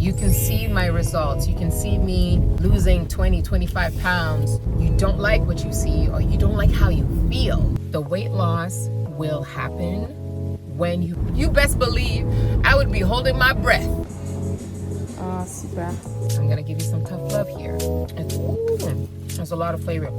You can see my results. You can see me losing 20, 25 pounds. You don't like what you see, or you don't like how you feel. The weight loss will happen when you best believe I would be holding my breath. Oh, super. I'm gonna give you some tough love here. There's a lot of flavor.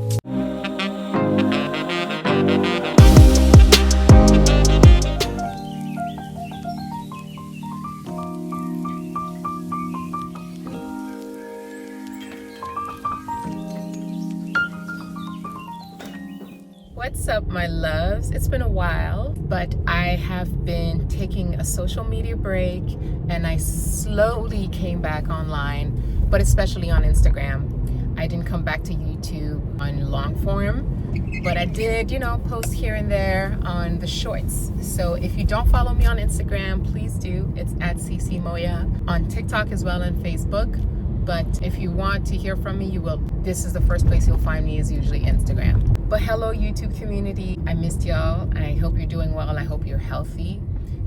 What's up, my loves? It's been a while, but I have been taking a social media break and I slowly came back online, but especially on Instagram. I didn't come back to YouTube on long form, but I did, post here and there on the shorts. So if you don't follow me on Instagram, please do. It's at @CCMoya, on TikTok as well, and Facebook. But if you want to hear from me, you will. This is the first place you'll find me, is usually Instagram. But hello, YouTube community. I missed y'all. I hope you're doing well. I hope you're healthy.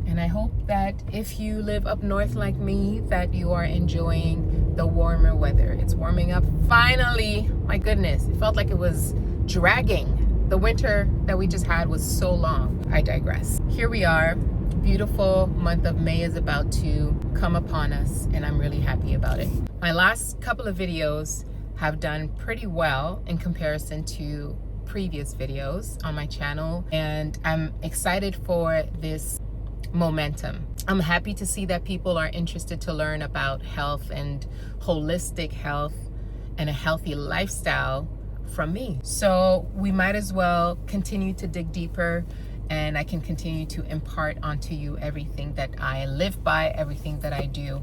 And I hope that if you live up north like me, that you are enjoying the warmer weather. It's warming up finally. My goodness, it felt like it was dragging. The winter that we just had was so long. I digress. Here we are. Beautiful month of May is about to come upon us, and I'm really happy about it. My last couple of videos have done pretty well in comparison to previous videos on my channel, and I'm excited for this momentum. I'm happy to see that people are interested to learn about health and holistic health and a healthy lifestyle from me. So we might as well continue to dig deeper, and I can continue to impart onto you everything that I live by, everything that I do.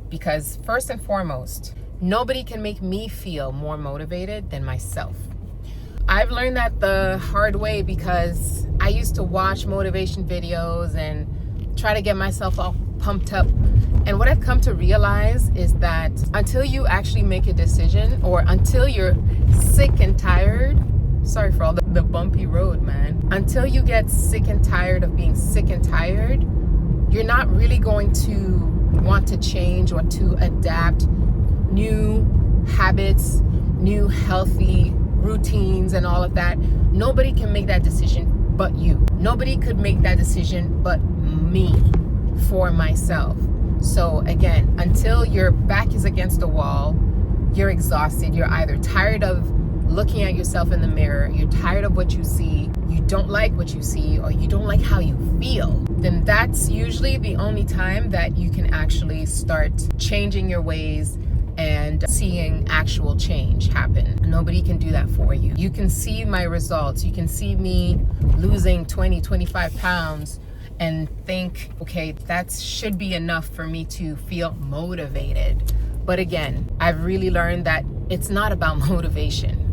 Because first and foremost, nobody can make me feel more motivated than myself. I've learned that the hard way, because I used to watch motivation videos and try to get myself all pumped up. And what I've come to realize is that until you actually make a decision, or until you're sick and tired, sorry for all the bumpy road, man. Until you get sick and tired of being sick and tired, you're not really going to want to change or to adapt new habits, new healthy routines and all of that. Nobody can make that decision but you. Nobody could make that decision but me for myself. So again, until your back is against the wall, you're exhausted, you're either tired of looking at yourself in the mirror, you're tired of what you see, you don't like what you see, or you don't like how you feel, then that's usually the only time that you can actually start changing your ways and seeing actual change happen. Nobody can do that for you. You can see my results. You can see me losing 20, 25 pounds and think, okay, that should be enough for me to feel motivated. But again, I've really learned that it's not about motivation.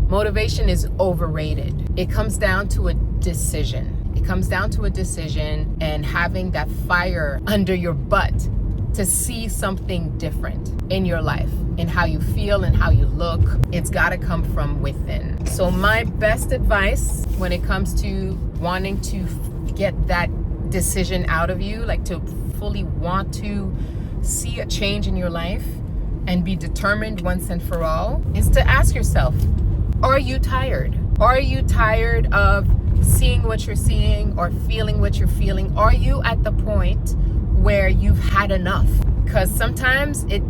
Motivation is overrated. It comes down to a decision. It comes down to a decision and having that fire under your butt to see something different in your life, in how you feel and how you look. It's gotta come from within. So my best advice when it comes to wanting to get that decision out of you, like to fully want to see a change in your life and be determined once and for all, is to ask yourself, are you tired? Are you tired of seeing what you're seeing or feeling what you're feeling? Are you at the point where you've had enough? Because sometimes it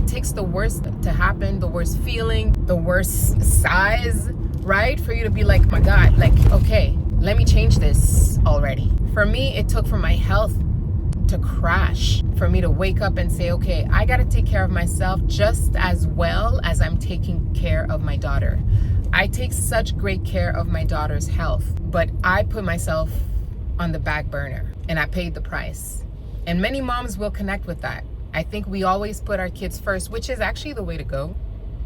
takes the worst to happen, the worst feeling, the worst size, right? For you to be like, my God, like, okay, let me change this already. For me, it took for my health to crash, for me to wake up and say, okay, I got to take care of myself just as well as I'm taking care of my daughter. I take such great care of my daughter's health, but I put myself on the back burner and I paid the price. And many moms will connect with that. I think we always put our kids first, which is actually the way to go.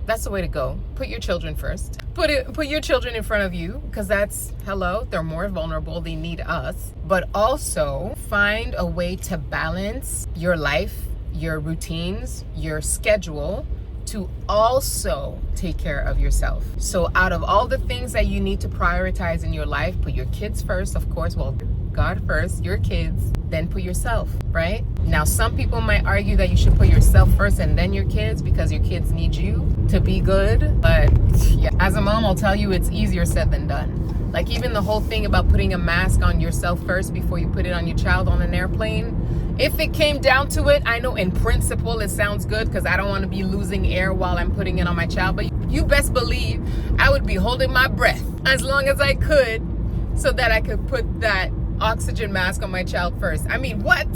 That's the way to go. Put your children first. Put your children in front of you, because they're more vulnerable. They need us. But also find a way to balance your life, your routines, your schedule, to also take care of yourself. So out of all the things that you need to prioritize in your life, put your kids first, of course. Well, God first, your kids, then put yourself, right? Now, some people might argue that you should put yourself first and then your kids because your kids need you to be good. But yeah, as a mom, I'll tell you it's easier said than done. Like even the whole thing about putting a mask on yourself first before you put it on your child on an airplane. If it came down to it, I know in principle it sounds good because I don't want to be losing air while I'm putting it on my child. But you best believe I would be holding my breath as long as I could so that I could put that oxygen mask on my child first. I mean, what?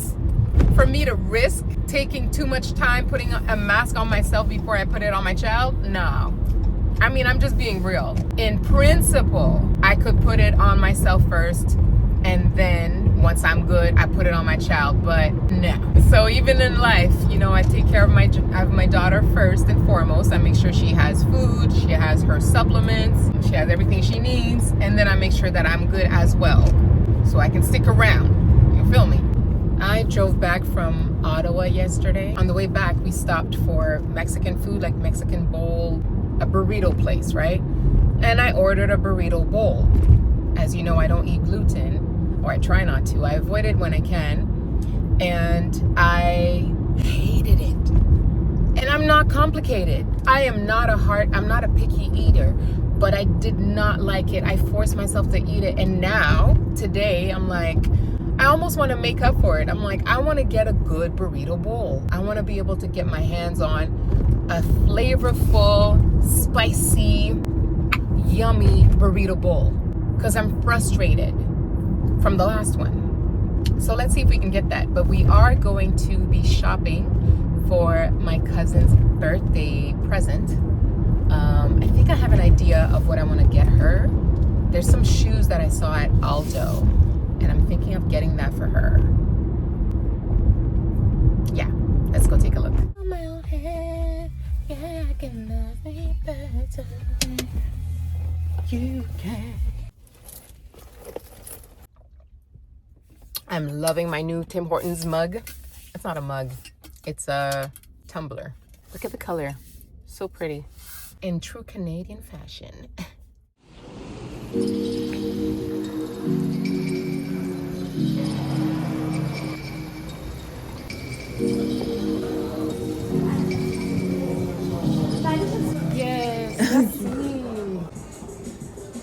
For me to risk taking too much time putting a mask on myself before I put it on my child? No. I mean, I'm just being real. In principle, I could put it on myself first, and then once I'm good, I put it on my child, but no. So even in life, you know, I take care of my daughter first and foremost. I make sure she has food, she has her supplements, she has everything she needs, and then I make sure that I'm good as well, so I can stick around. You feel me? I drove back from Ottawa yesterday. On the way back, we stopped for Mexican food, like Mexican bowl, a burrito place, right? And I ordered a burrito bowl. As you know, I don't eat gluten, or I try not to. I avoid it when I can. And I hated it. And I'm not complicated. I'm not a picky eater, but I did not like it. I forced myself to eat it. And now, today, I'm like, I almost want to make up for it. I'm like, I want to get a good burrito bowl. I want to be able to get my hands on a flavorful, spicy, yummy burrito bowl because I'm frustrated from the last one. So let's see if we can get that. But we are going to be shopping for my cousin's birthday present. I think I have an idea of what I want to get her. There's some shoes that I saw at Aldo, and I'm thinking of getting that for her. Yeah, let's go take a look. Yeah, I can love me better. You can. I'm loving my new Tim Hortons mug. It's not a mug, it's a tumbler. Look at the color, so pretty. In true Canadian fashion. Yes, merci.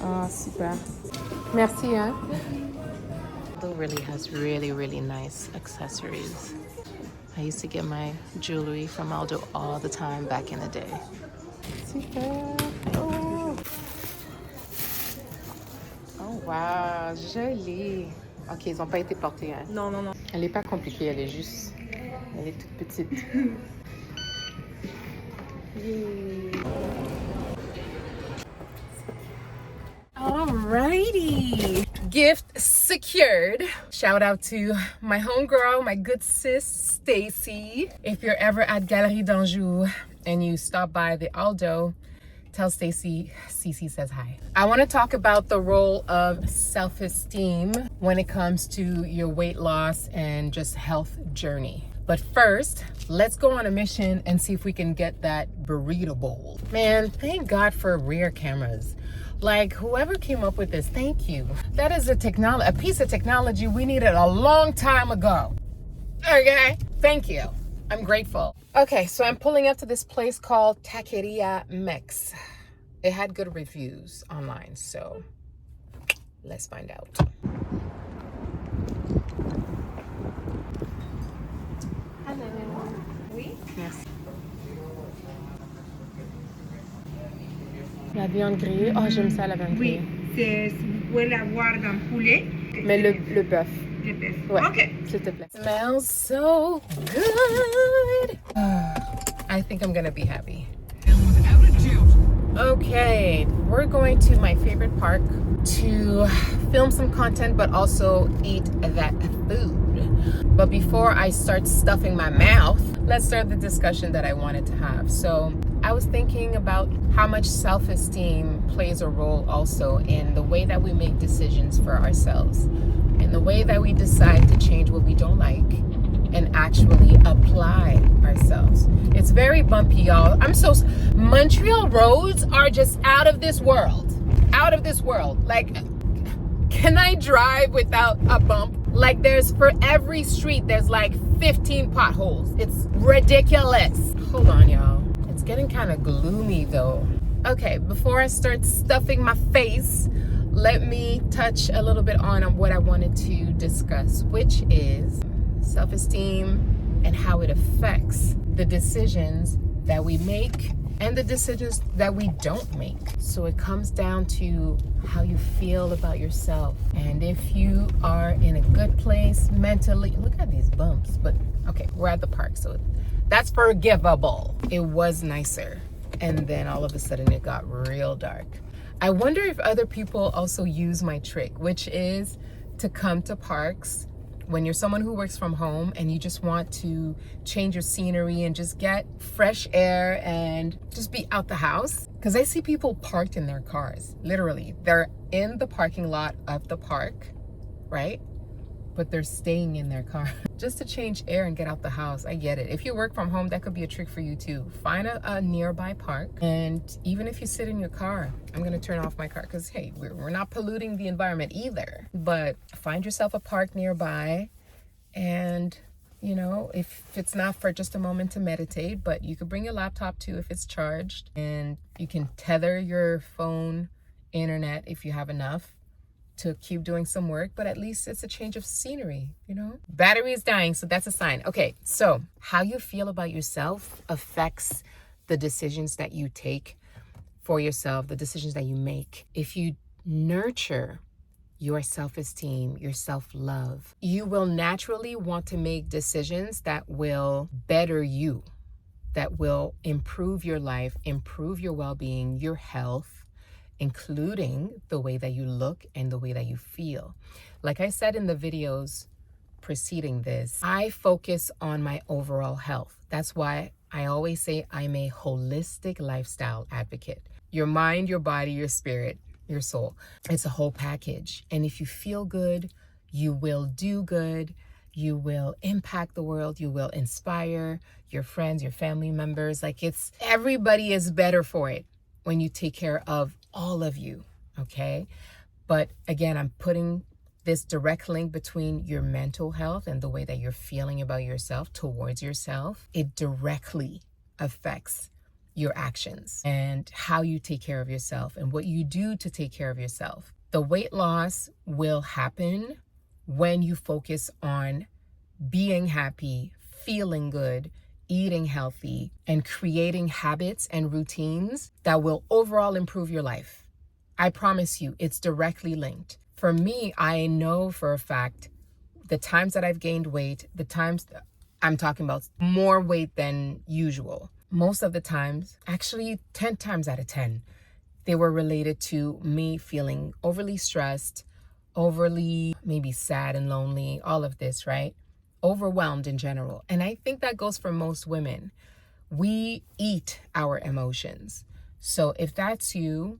Oh, super. Merci, hein? Aldo really has really nice accessories. I used to get my jewelry from Aldo all the time back in the day. Super. Oh. Oh, wow, joli. Ok, ils n'ont pas été portés, hein? Non. Elle n'est pas compliquée, elle est toute petite. Alrighty, gift secured. Shout out to my homegirl, my good sis Stacy. If you're ever at Galerie d'Anjou and you stop by the Aldo, tell Stacy Cece says hi. I want to talk about the role of self-esteem when it comes to your weight loss and just health journey. But first, let's go on a mission and see if we can get that burrito bowl. Man, thank God for rear cameras. Like, whoever came up with this, thank you. That is a piece of technology we needed a long time ago. Okay, thank you. I'm grateful. Okay, so I'm pulling up to this place called Taqueria Mex. It had good reviews online, so let's find out. Hello. Oui? Yes. La viande grillée. Oh, j'aime ça, la viande grillée. Oui, vous pouvez l'avoir dans le poulet. Mais le bœuf. Le bœuf. Ouais, OK. s'il te plaît. Smells so good. I think I'm gonna be happy. Okay, we're going to my favorite park to film some content, but also eat that food. But before I start stuffing my mouth, let's start the discussion that I wanted to have. So I was thinking about how much self-esteem plays a role also in the way that we make decisions for ourselves, in the way that we decide to change what we don't like and actually apply ourselves. It's very bumpy, y'all. Montreal roads are just out of this world. Out of this world. Like, Can I drive without a bump? Like, there's, for every street, there's like 15 potholes. It's ridiculous. Hold on, y'all. It's getting kind of gloomy though. Okay, before I start stuffing my face, let me touch a little bit on what I wanted to discuss, which is self-esteem and how it affects the decisions that we make and the decisions that we don't make. So it comes down to how you feel about yourself. And if you are in a good place mentally, look at these bumps, but okay, we're at the park, so that's forgivable. It was nicer. And then all of a sudden it got real dark. I wonder if other people also use my trick, which is to come to parks when you're someone who works from home and you just want to change your scenery and just get fresh air and just be out the house. Because I see people parked in their cars, literally. They're in the parking lot of the park, right? But they're staying in their car just to change air and get out the house. I get it. If you work from home, that could be a trick for you too. Find a nearby park, and even if you sit in your car, I'm gonna turn off my car because hey, we're not polluting the environment either. But find yourself a park nearby, and you know, if it's not for just a moment to meditate, but you could bring your laptop too if it's charged, and you can tether your phone internet if you have enough to keep doing some work, but at least it's a change of scenery, you know? Battery is dying, so that's a sign. Okay, so how you feel about yourself affects the decisions that you take for yourself, the decisions that you make. If you nurture your self-esteem, your self-love, you will naturally want to make decisions that will better you, that will improve your life, improve your well-being, your health, including the way that you look and the way that you feel. Like I said in the videos preceding this, I focus on my overall health. That's why I always say I'm a holistic lifestyle advocate. Your mind, your body, your spirit, your soul. It's a whole package. And if you feel good, you will do good. You will impact the world. You will inspire your friends, your family members. Like, it's, everybody is better for it when you take care of all of you, okay? But again, I'm putting this direct link between your mental health and the way that you're feeling about yourself towards yourself. It directly affects your actions and how you take care of yourself and what you do to take care of yourself. The weight loss will happen when you focus on being happy, feeling good, eating healthy, and creating habits and routines that will overall improve your life. I promise you, it's directly linked. For me, I know for a fact the times that I've gained weight, the times I'm talking about more weight than usual, most of the times, actually 10 times out of 10, they were related to me feeling overly stressed, overly maybe sad and lonely, all of this, right? Overwhelmed in general. And I think that goes for most women. We eat our emotions. So if that's you,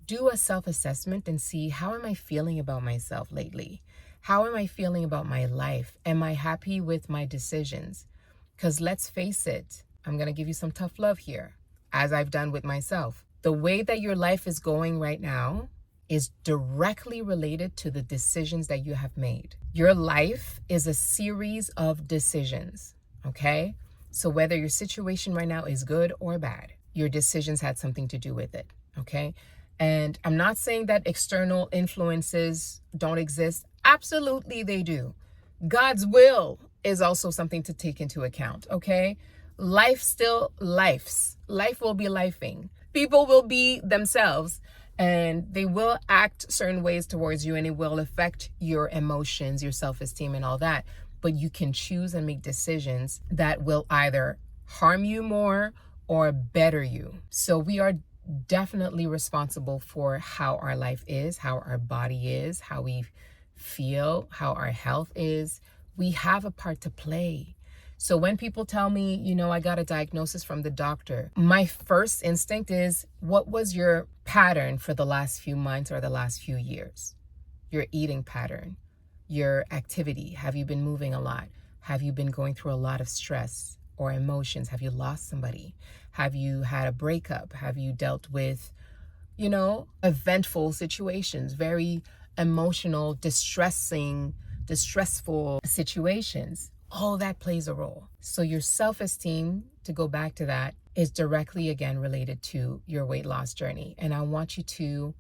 do a self-assessment and see, how am I feeling about myself lately? How am I feeling about my life? Am I happy with my decisions? Because let's face it, I'm going to give you some tough love here, as I've done with myself. The way that your life is going right now is directly related to the decisions that you have made. Your life is a series of decisions, okay? So whether your situation right now is good or bad, your decisions had something to do with it, okay? And I'm not saying that external influences don't exist. Absolutely they do. God's will is also something to take into account, okay? Life still lifes. Life will be lifing. People will be themselves, and they will act certain ways towards you, and it will affect your emotions, your self-esteem, and all that. But you can choose and make decisions that will either harm you more or better you. So we are definitely responsible for how our life is, how our body is, how we feel, how our health is. We have a part to play. So when people tell me, you know, I got a diagnosis from the doctor, my first instinct is, what was your pattern for the last few months or the last few years? Your eating pattern, your activity. Have you been moving a lot? Have you been going through a lot of stress or emotions? Have you lost somebody? Have you had a breakup? Have you dealt with, you know, eventful situations, very emotional, distressful situations. All that plays a role. So your self-esteem, to go back to that, is directly again related to your weight loss journey. And I want you to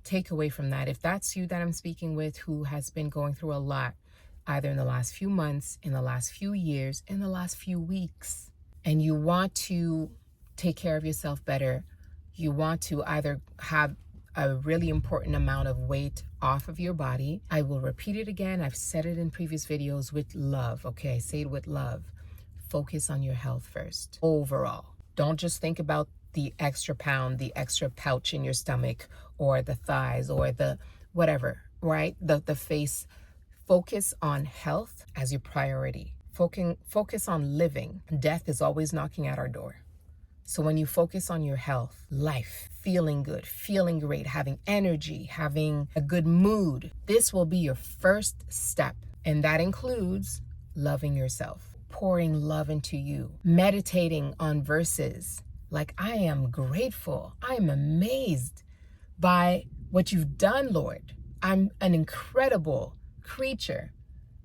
take away from that, if that's you that I'm speaking with who has been going through a lot, either in the last few months, in the last few years, in the last few weeks, and you want to take care of yourself better, you want to either have a really important amount of weight off of your body. I will repeat it again. I've said it in previous videos, with love. Okay, say it with love. Focus on your health first, overall. Don't just think about the extra pound, the extra pouch in your stomach, or the thighs, or the whatever, right? The face. Focus on health as your priority. Focus on living. Death is always knocking at our door. So when you focus on your health, life, feeling good, feeling great, having energy, having a good mood, this will be your first step. And that includes loving yourself, pouring love into you, meditating on verses like, I am grateful, I am amazed by what you've done, Lord. I'm an incredible creature.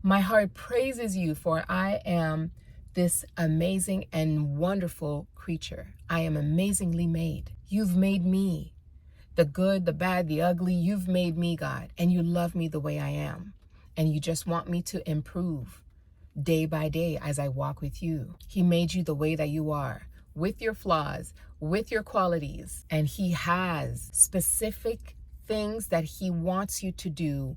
My heart praises you, for I am this amazing and wonderful creature. I am amazingly made. You've made me, the good, the bad, the ugly. You've made me, God, and you love me the way I am. And you just want me to improve day by day as I walk with you. He made you the way that you are, with your flaws, with your qualities. And he has specific things that he wants you to do,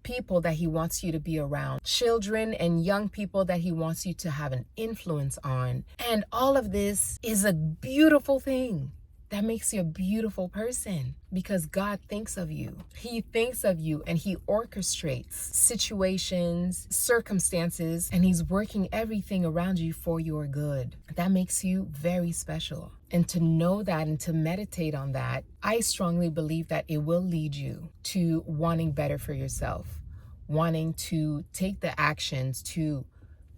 people that he wants you to be around, children and young people that he wants you to have an influence on. And all of this is a beautiful thing. That makes you a beautiful person, because God thinks of you. He thinks of you, and he orchestrates situations, circumstances, and he's working everything around you for your good. That makes you very special. And to know that and to meditate on that, I strongly believe that it will lead you to wanting better for yourself, wanting to take the actions to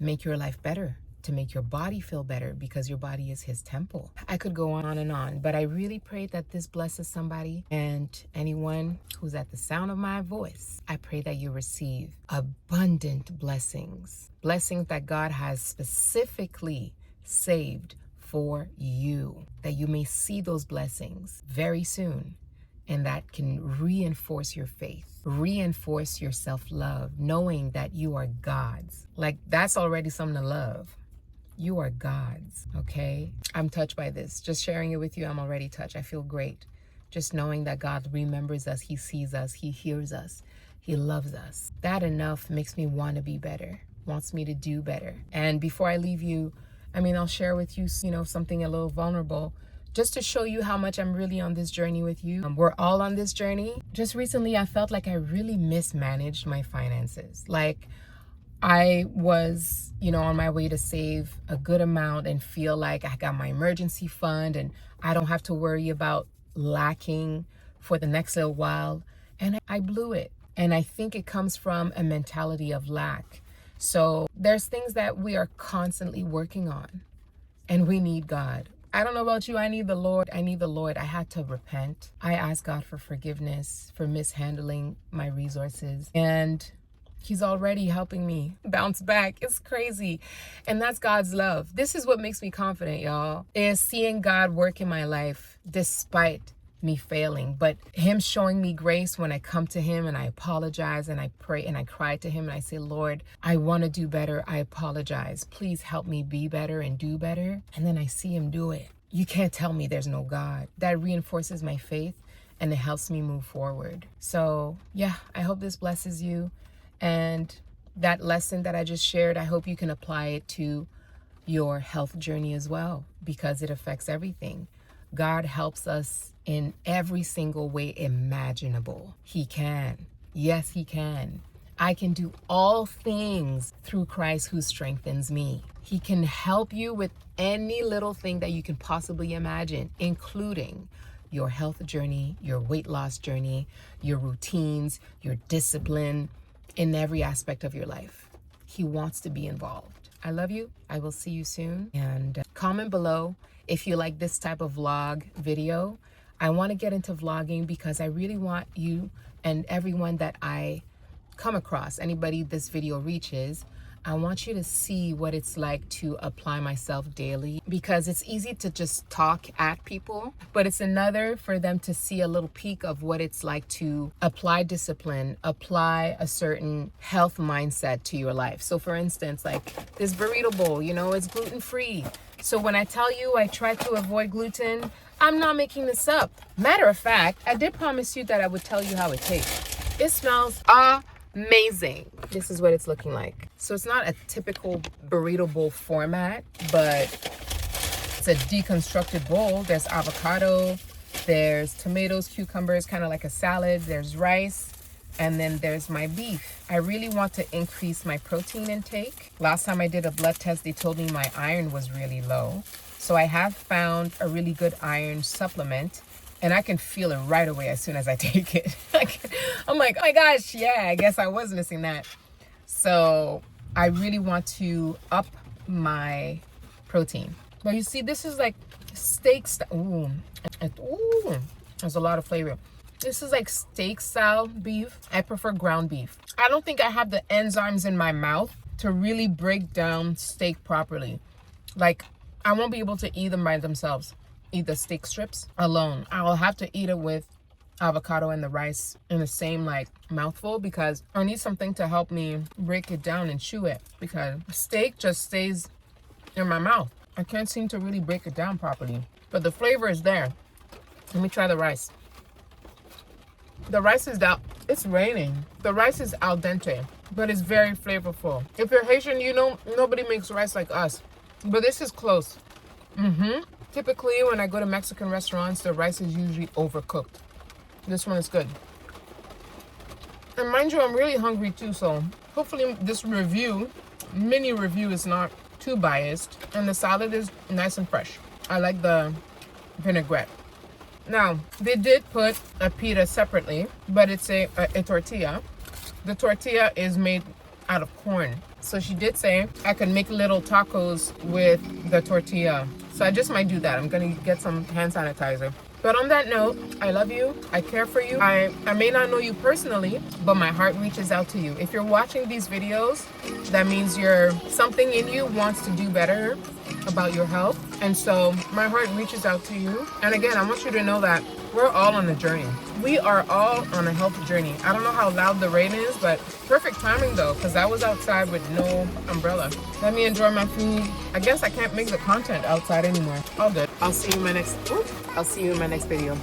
make your life better, to make your body feel better, because your body is his temple. I could go on and on, but I really pray that this blesses somebody, and anyone who's at the sound of my voice, I pray that you receive abundant blessings, blessings that God has specifically saved for you, that you may see those blessings very soon, and that can reinforce your faith, reinforce your self-love, knowing that you are God's. Like, that's already something to love. You are God's, okay? I'm touched by this. Just sharing it with you, I'm already touched. I feel great. Just knowing that God remembers us, he sees us, he hears us, he loves us. That enough makes me want to be better, wants me to do better. And before I leave you, I'll share with you, something a little vulnerable, just to show you how much I'm really on this journey with you. We're all on this journey. Just recently, I felt like I really mismanaged my finances. Like, I was, on my way to save a good amount and feel like I got my emergency fund and I don't have to worry about lacking for the next little while. And I blew it. And I think it comes from a mentality of lack. So there's things that we are constantly working on, and we need God. I don't know about you. I need the Lord. I need the Lord. I had to repent. I asked God for forgiveness for mishandling my resources, and he's already helping me bounce back. It's crazy. And that's God's love. This is what makes me confident, y'all, is seeing God work in my life despite me failing, but him showing me grace when I come to him and I apologize and I pray and I cry to him and I say, Lord, I want to do better. I apologize. Please help me be better and do better. And then I see him do it. You can't tell me there's no God. That reinforces my faith and it helps me move forward. So yeah, I hope this blesses you. And that lesson that I just shared, I hope you can apply it to your health journey as well, because it affects everything. God helps us in every single way imaginable. He can. Yes, he can. I can do all things through Christ who strengthens me. He can help you with any little thing that you can possibly imagine, including your health journey, your weight loss journey, your routines, your discipline, in every aspect of your life. He wants to be involved. I love you. I will see you soon. And comment below if you like this type of vlog video. I want to get into vlogging because I really want you and everyone that I come across, anybody this video reaches, I want you to see what it's like to apply myself daily, because it's easy to just talk at people, but it's another for them to see a little peek of what it's like to apply discipline, apply a certain health mindset to your life. So for instance, like this burrito bowl, you know, it's gluten-free. So when I tell you I try to avoid gluten, I'm not making this up. Matter of fact, I did promise you that I would tell you how it tastes. It smells amazing. This is what it's looking like. So it's not a typical burrito bowl format, but it's a deconstructed bowl. There's avocado, there's tomatoes, cucumbers, kind of like a salad, there's rice, and then there's my beef. I really want to increase my protein intake. Last time I did a blood test, they told me my iron was really low. So I have found a really good iron supplement, and I can feel it right away as soon as I take it. I'm like, oh my gosh, yeah, I guess I was missing that. So I really want to up my protein. But you see, this is like steak style. Ooh, there's a lot of flavor. This is like steak style beef. I prefer ground beef. I don't think I have the enzymes in my mouth to really break down steak properly. Like, I won't be able to eat them by themselves. Eat the steak strips alone. I'll have to eat it with avocado and the rice in the same like mouthful, because I need something to help me break it down and chew it, because steak just stays in my mouth. I can't seem to really break it down properly, but the flavor is there. Let me try the rice. The rice is out. It's raining. The rice is al dente, but it's very flavorful. If you're Haitian, you know nobody makes rice like us, but this is close. Typically, when I go to Mexican restaurants, the rice is usually overcooked. This one is good. And mind you, I'm really hungry too, so hopefully this mini review is not too biased. And the salad is nice and fresh. I like the vinaigrette. Now, they did put a pita separately, but it's a tortilla. The tortilla is made out of corn. So she did say I could make little tacos with the tortilla. So I just might do that. I'm gonna get some hand sanitizer. But on that note, I love you. I care for you. I may not know you personally, but my heart reaches out to you. If you're watching these videos, that means something in you wants to do better about your health. And so my heart reaches out to you. And again, I want you to know that we're all on a journey. We are all on a health journey. I don't know how loud the rain is, but perfect timing though, because I was outside with no umbrella. Let me enjoy my food. I guess I can't make the content outside anymore. All good. I'll see you in my next video.